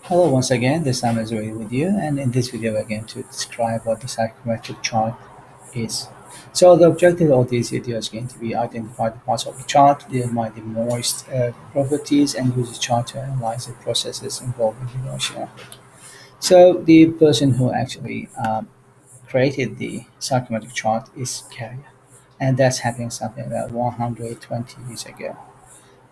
Hello once again, this time is Ray with you, and in this video we're going to describe what the psychrometric chart is. So the objective of this video is going to be identify the parts of the chart, determine the most properties, and use the chart to analyze the processes involved in the motion. So the person who actually created the psychrometric chart is Carrier, and that's happening something about 120 years ago.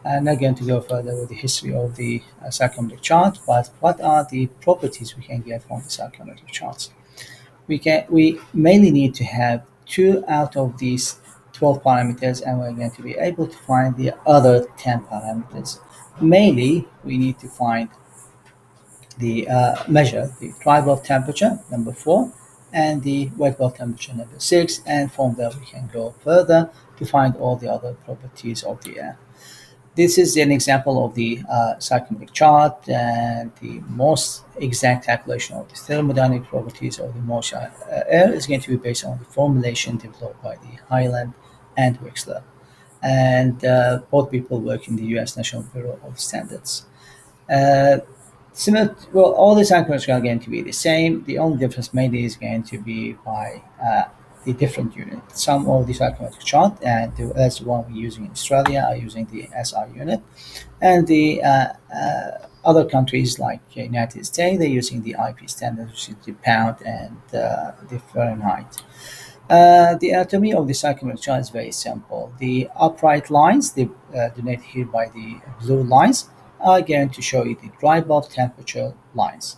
I'm not going to go further with the history of the psychometric chart, but what are the properties we can get from the psychometric charts? We mainly need to have two out of these 12 parameters, and we're going to be able to find the other 10 parameters. Mainly, we need to find the measure the dry bulb temperature, number 4, and the wet bulb temperature, number 6, and from there we can go further to find all the other properties of the air. This is an example of the psychometric chart, and the most exact calculation of the thermodynamic properties of the motion air is going to be based on the formulation developed by the Highland and Wexler. And both people work in the US National Bureau of Standards. Uh, well, all the cycles are going to be the same. The only difference mainly is going to be by the different unit. Some of the psychometric chart, and that's the one we're using in Australia, are using the SI unit, and the other countries like United States, they're using the IP standard, which is the pound and the Fahrenheit. The anatomy of the psychometric chart is very simple. The upright lines, denoted here by the blue lines, are going to show you the dry bulb temperature lines.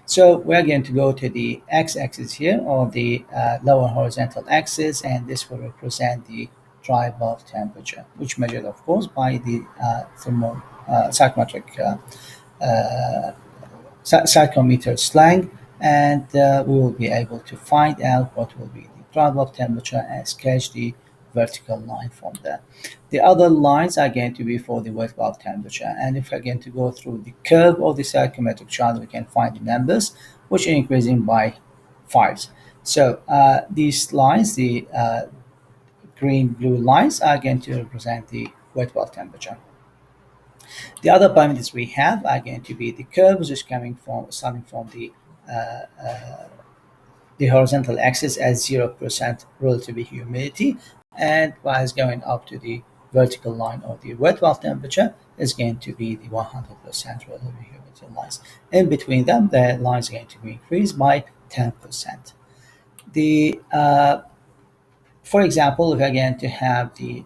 So we're going to go to the x-axis here, or the lower horizontal axis, and this will represent the dry bulb temperature, which measured, of course, by the psychometric psychometer slang, and we will be able to find out what will be the dry bulb temperature and sketch the vertical line from there. The other lines are going to be for the wet bulb temperature, and if we're going to go through the curve of the psychometric chart, we can find the numbers which are increasing by fives. So these lines, the green blue lines, are going to represent the wet bulb temperature. The other parameters we have are going to be the curve, which is coming from starting from uh, uh, the horizontal axis at 0% relative humidity, and while going up to the vertical line of the wet bulb temperature is going to be the 100% relative humidity lines. In between them, the lines are going to be increased by 10%. The For example, if I'm going to have the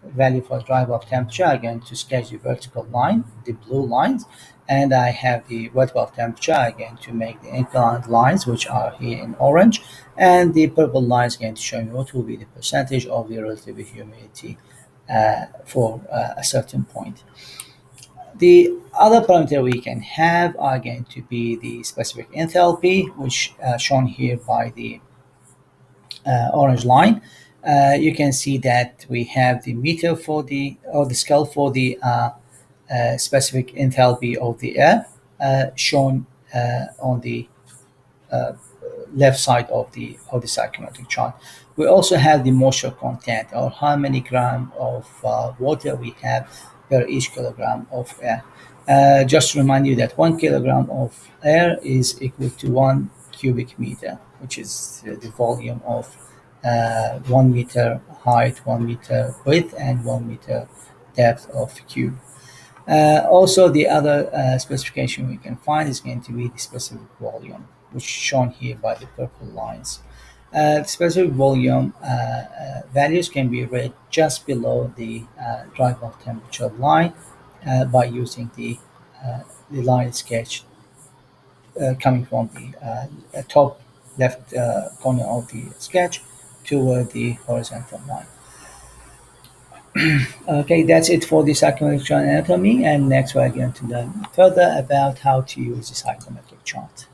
value for dry bulb temperature, I'm going to sketch the vertical line, the blue lines, and I have the wet bulb temperature. I'm going to make the inclined lines, which are here in orange, and the purple lines are going to show me what will be the percentage of the relative humidity for a certain point. The other parameter we can have are going to be the specific enthalpy, which shown here by the orange line. You can see that we have the meter for the or the scale for the specific enthalpy of the air shown on the uh, left side of the psychometric chart. We also have the moisture content, or how many gram of water we have per each kilogram of air. Just to remind you that 1 kilogram of air is equal to 1 cubic meter, which is the volume of 1 meter height, 1 meter width, and 1 meter depth of cube. Also, the other specification we can find is going to be the specific volume, which is shown here by the purple lines. The specific volume values can be read just below the dry bulb temperature line by using the line sketch coming from the top left corner of the sketch toward the horizontal line. Okay, that's it for the psychometric chart anatomy, and next we're going to learn further about how to use the psychometric chart.